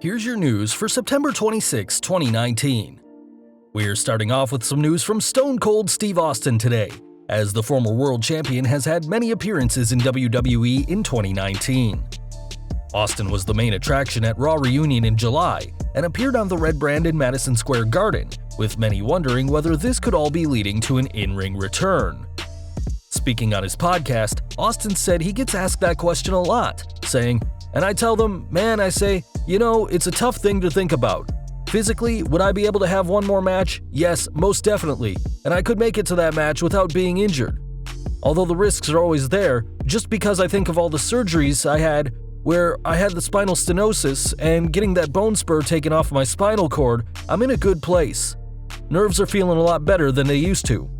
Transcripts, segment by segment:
Here's your news for September 26, 2019. We're starting off with some news from Stone Cold Steve Austin today, as the former world champion has had many appearances in WWE in 2019. Austin was the main attraction at Raw Reunion in July and appeared on the red brand in Madison Square Garden, with many wondering whether this could all be leading to an in-ring return. Speaking on his podcast, Austin said he gets asked that question a lot, saying, "And I tell them, man, I say, it's a tough thing to think about. Physically, would I be able to have one more match? Yes, most definitely, and I could make it to that match without being injured. Although the risks are always there, just because I think of all the surgeries I had, where I had the spinal stenosis and getting that bone spur taken off my spinal cord, I'm in a good place. Nerves are feeling a lot better than they used to."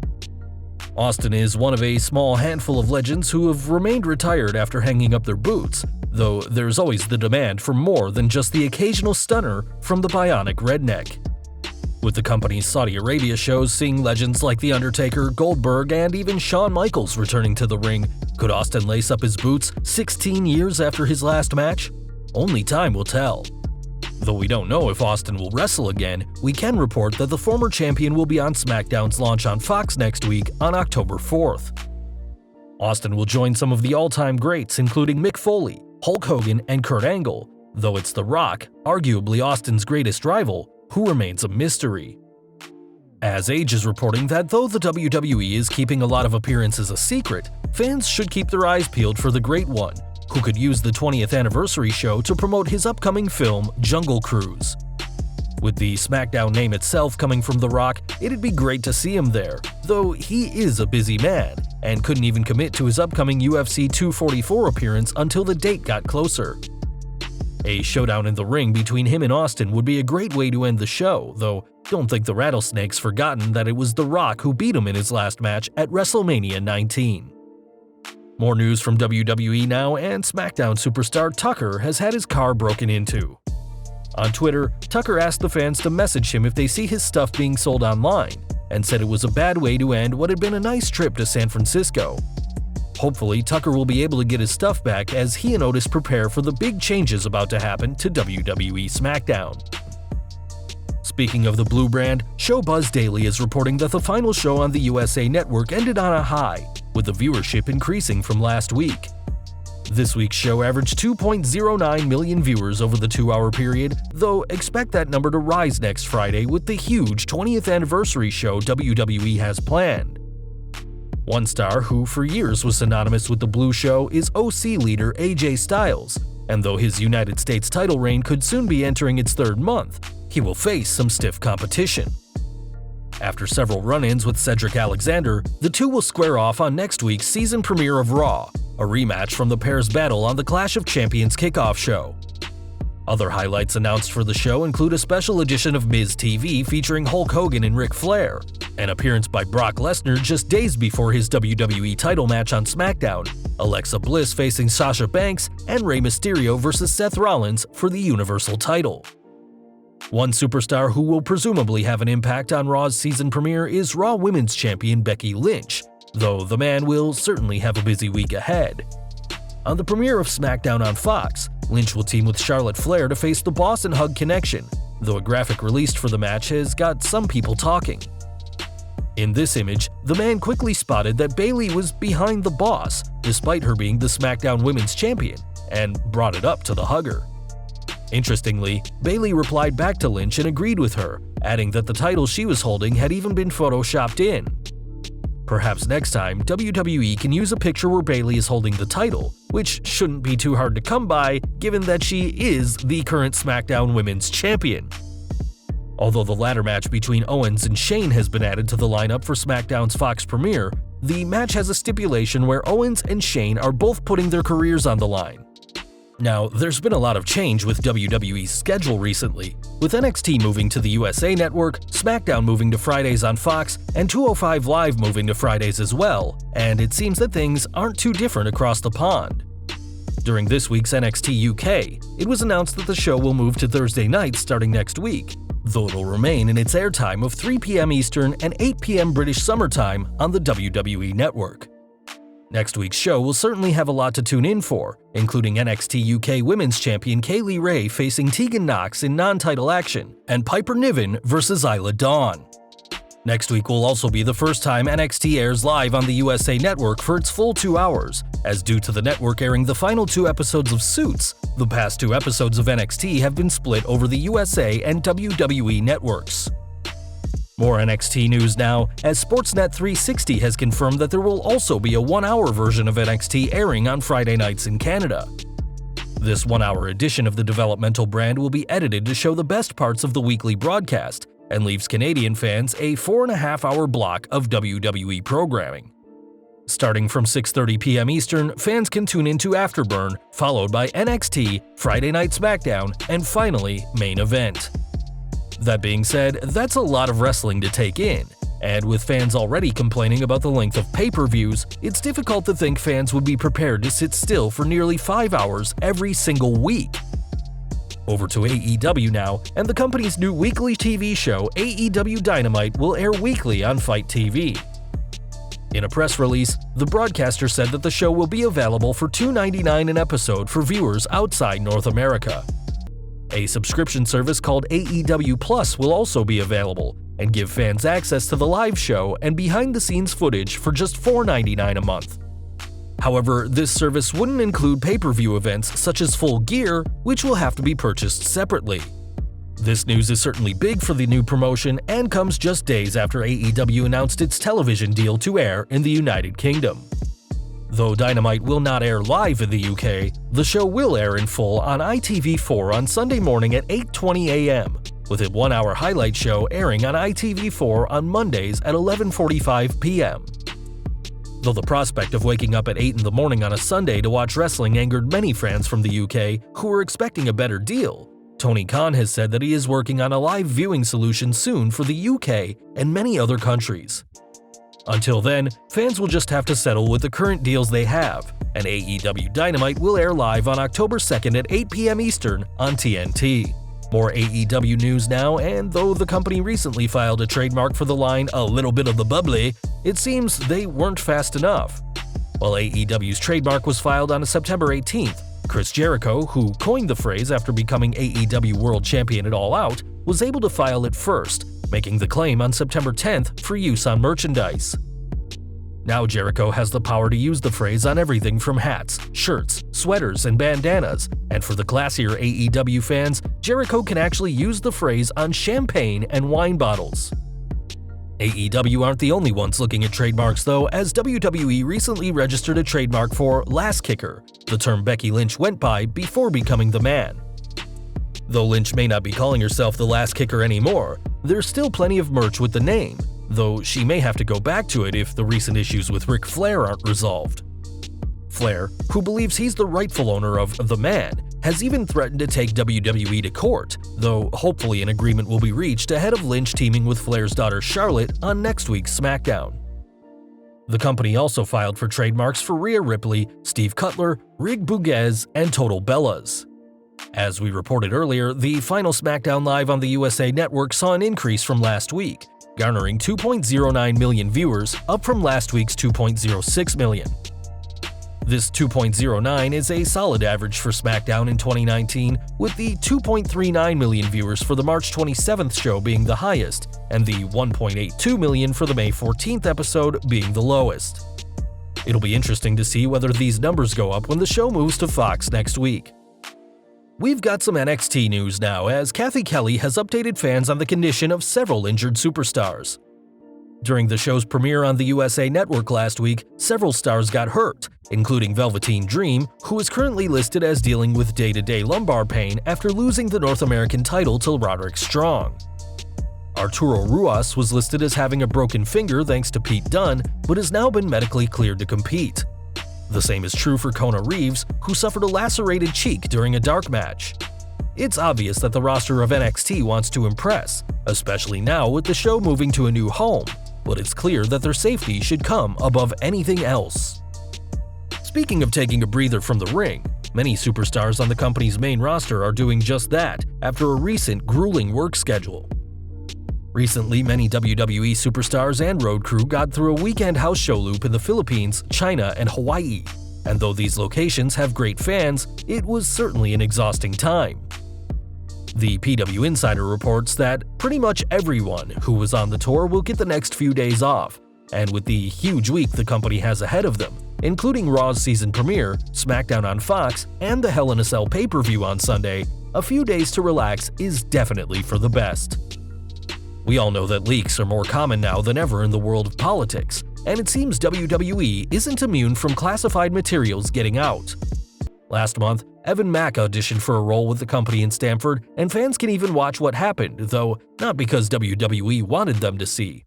Austin is one of a small handful of legends who have remained retired after hanging up their boots, though there's always the demand for more than just the occasional stunner from the bionic redneck. With the company's Saudi Arabia shows seeing legends like The Undertaker, Goldberg, and even Shawn Michaels returning to the ring, could Austin lace up his boots 16 years after his last match? Only time will tell. Though we don't know if Austin will wrestle again, we can report that the former champion will be on SmackDown's launch on Fox next week on October 4th. Austin will join some of the all-time greats including Mick Foley, Hulk Hogan, and Kurt Angle, though it's The Rock, arguably Austin's greatest rival, who remains a mystery. As Age is reporting that though the WWE is keeping a lot of appearances a secret, fans should keep their eyes peeled for the Great One, who could use the 20th anniversary show to promote his upcoming film, Jungle Cruise. With the SmackDown name itself coming from The Rock, it'd be great to see him there, though he is a busy man, and couldn't even commit to his upcoming UFC 244 appearance until the date got closer. A showdown in the ring between him and Austin would be a great way to end the show, though don't think the Rattlesnake's forgotten that it was The Rock who beat him in his last match at WrestleMania 19. More news from WWE now, and SmackDown superstar Tucker has had his car broken into. On Twitter, Tucker asked the fans to message him if they see his stuff being sold online, and said it was a bad way to end what had been a nice trip to San Francisco. Hopefully, Tucker will be able to get his stuff back as he and Otis prepare for the big changes about to happen to WWE SmackDown. Speaking of the Blue brand, Show Buzz Daily is reporting that the final show on the USA Network ended on a high, with the viewership increasing from last week. This week's show averaged 2.09 million viewers over the 2-hour period, though expect that number to rise next Friday with the huge 20th anniversary show WWE has planned. One star who for years was synonymous with the Blue show is OC leader AJ Styles, and though his United States title reign could soon be entering its third month, he will face some stiff competition. After several run-ins with Cedric Alexander, the two will square off on next week's season premiere of Raw, a rematch from the pair's battle on the Clash of Champions kickoff show. Other highlights announced for the show include a special edition of Miz TV featuring Hulk Hogan and Ric Flair, an appearance by Brock Lesnar just days before his WWE title match on SmackDown, Alexa Bliss facing Sasha Banks, and Rey Mysterio vs. Seth Rollins for the Universal title. One superstar who will presumably have an impact on Raw's season premiere is Raw Women's Champion Becky Lynch, though the man will certainly have a busy week ahead. On the premiere of Smackdown on Fox, Lynch will team with Charlotte Flair to face the Boss and Hug Connection, though a graphic released for the match has got some people talking. In this image, the man quickly spotted that Bayley was behind the Boss, despite her being the SmackDown Women's Champion, and brought it up to the hugger. Interestingly, Bayley replied back to Lynch and agreed with her, adding that the title she was holding had even been photoshopped in. Perhaps next time, WWE can use a picture where Bayley is holding the title, which shouldn't be too hard to come by given that she is the current SmackDown Women's Champion. Although the ladder match between Owens and Shane has been added to the lineup for SmackDown's Fox premiere, the match has a stipulation where Owens and Shane are both putting their careers on the line. Now, there's been a lot of change with WWE's schedule recently, with NXT moving to the USA Network, SmackDown moving to Fridays on Fox, and 205 Live moving to Fridays as well, and it seems that things aren't too different across the pond. During this week's NXT UK, it was announced that the show will move to Thursday nights starting next week, though it'll remain in its airtime of 3 p.m. Eastern and 8 p.m. British Summer Time on the WWE Network. Next week's show will certainly have a lot to tune in for, including NXT UK Women's Champion Kaylee Ray facing Tegan Nox in non-title action, and Piper Niven versus Isla Dawn. Next week will also be the first time NXT airs live on the USA Network for its full 2 hours, as due to the network airing the final 2 episodes of Suits, the past 2 episodes of NXT have been split over the USA and WWE networks. More NXT news now, as Sportsnet 360 has confirmed that there will also be a 1-hour version of NXT airing on Friday nights in Canada. This 1-hour edition of the developmental brand will be edited to show the best parts of the weekly broadcast, and leaves Canadian fans a 4.5-hour block of WWE programming. Starting from 6:30 p.m. Eastern, fans can tune into Afterburn, followed by NXT, Friday Night Smackdown, and finally, Main Event. That being said, that's a lot of wrestling to take in, and with fans already complaining about the length of pay-per-views, it's difficult to think fans would be prepared to sit still for nearly 5 hours every single week. Over to AEW now, and the company's new weekly TV show, AEW Dynamite, will air weekly on Fight TV. In a press release, the broadcaster said that the show will be available for $2.99 an episode for viewers outside North America. A subscription service called AEW Plus will also be available, and give fans access to the live show and behind-the-scenes footage for just $4.99 a month. However, this service wouldn't include pay-per-view events such as Full Gear, which will have to be purchased separately. This news is certainly big for the new promotion and comes just days after AEW announced its television deal to air in the United Kingdom. Though Dynamite will not air live in the UK, the show will air in full on ITV4 on Sunday morning at 8:20 a.m., with a 1-hour highlight show airing on ITV4 on Mondays at 11:45 p.m. Though the prospect of waking up at 8 in the morning on a Sunday to watch wrestling angered many fans from the UK who were expecting a better deal, Tony Khan has said that he is working on a live viewing solution soon for the UK and many other countries. Until then, fans will just have to settle with the current deals they have, and AEW Dynamite will air live on October 2nd at 8 p.m. Eastern on TNT. More AEW news now, and though the company recently filed a trademark for the line "a little bit of the bubbly," it seems they weren't fast enough. While AEW's trademark was filed on September 18th, Chris Jericho, who coined the phrase after becoming AEW World Champion at All Out, was able to file it first, making the claim on September 10th for use on merchandise. Now Jericho has the power to use the phrase on everything from hats, shirts, sweaters, and bandanas, and for the classier AEW fans, Jericho can actually use the phrase on champagne and wine bottles. AEW aren't the only ones looking at trademarks though, as WWE recently registered a trademark for Lass Kicker, the term Becky Lynch went by before becoming the Man. Though Lynch may not be calling herself the Lass Kicker anymore, there's still plenty of merch with the name, though she may have to go back to it if the recent issues with Ric Flair aren't resolved. Flair, who believes he's the rightful owner of The Man, has even threatened to take WWE to court, though hopefully an agreement will be reached ahead of Lynch teaming with Flair's daughter Charlotte on next week's SmackDown. The company also filed for trademarks for Rhea Ripley, Steve Cutler, Rig Bouguez, and Total Bellas. As we reported earlier, the final SmackDown Live on the USA Network saw an increase from last week, garnering 2.09 million viewers, up from last week's 2.06 million. This 2.09 is a solid average for SmackDown in 2019, with the 2.39 million viewers for the March 27th show being the highest, and the 1.82 million for the May 14th episode being the lowest. It'll be interesting to see whether these numbers go up when the show moves to Fox next week. We've got some NXT news now, as Kathy Kelly has updated fans on the condition of several injured superstars. During the show's premiere on the USA Network last week, several stars got hurt, including Velveteen Dream, who is currently listed as dealing with day-to-day lumbar pain after losing the North American title to Roderick Strong. Arturo Ruas was listed as having a broken finger thanks to Pete Dunne, but has now been medically cleared to compete. The same is true for Kona Reeves, who suffered a lacerated cheek during a dark match. It's obvious that the roster of NXT wants to impress, especially now with the show moving to a new home, but it's clear that their safety should come above anything else. Speaking of taking a breather from the ring, many superstars on the company's main roster are doing just that after a recent grueling work schedule. Recently, many WWE superstars and road crew got through a weekend house show loop in the Philippines, China, and Hawaii. And though these locations have great fans, it was certainly an exhausting time. The PW Insider reports that pretty much everyone who was on the tour will get the next few days off, and with the huge week the company has ahead of them, including Raw's season premiere, Smackdown on Fox, and the Hell in a Cell pay-per-view on Sunday, a few days to relax is definitely for the best. We all know that leaks are more common now than ever in the world of politics, and it seems WWE isn't immune from classified materials getting out. Last month, Evan Mack auditioned for a role with the company in Stamford, and fans can even watch what happened, though not because WWE wanted them to see.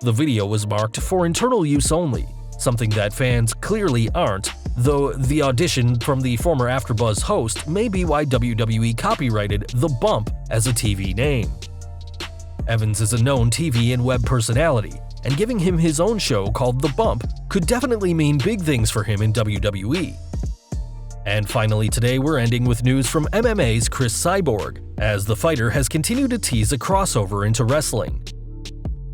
The video was marked for internal use only, something that fans clearly aren't, though the audition from the former AfterBuzz host may be why WWE copyrighted The Bump as a TV name. Evans is a known TV and web personality, and giving him his own show called The Bump could definitely mean big things for him in WWE. And finally today we're ending with news from MMA's Cris Cyborg, as the fighter has continued to tease a crossover into wrestling.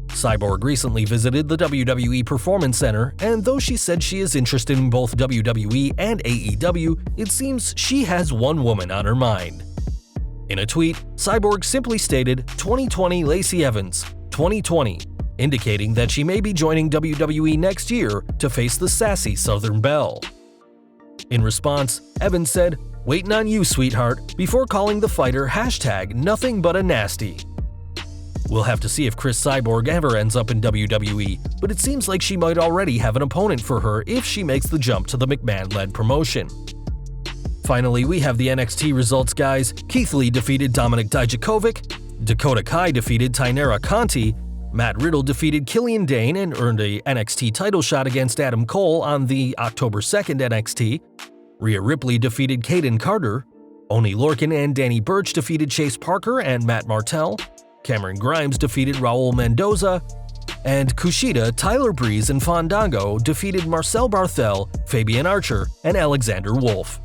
Cyborg recently visited the WWE Performance Center, and though she said she is interested in both WWE and AEW, it seems she has one woman on her mind. In a tweet, Cyborg simply stated, "2020 Lacey Evans, 2020, indicating that she may be joining WWE next year to face the sassy Southern Belle. In response, Evans said, "Waiting on you, sweetheart," before calling the fighter #nothing but a nasty. We'll have to see if Cris Cyborg ever ends up in WWE, but it seems like she might already have an opponent for her if she makes the jump to the McMahon-led promotion. Finally, we have the NXT results, guys. Keith Lee defeated Dominik Dijakovic, Dakota Kai defeated Tainara Conti, Matt Riddle defeated Killian Dane and earned a NXT title shot against Adam Cole on the October 2nd NXT, Rhea Ripley defeated Kaden Carter, Oney Lorcan and Danny Burch defeated Chase Parker and Matt Martell, Cameron Grimes defeated Raul Mendoza, and Kushida, Tyler Breeze, and Fandango defeated Marcel Barthel, Fabian Archer, and Alexander Wolf.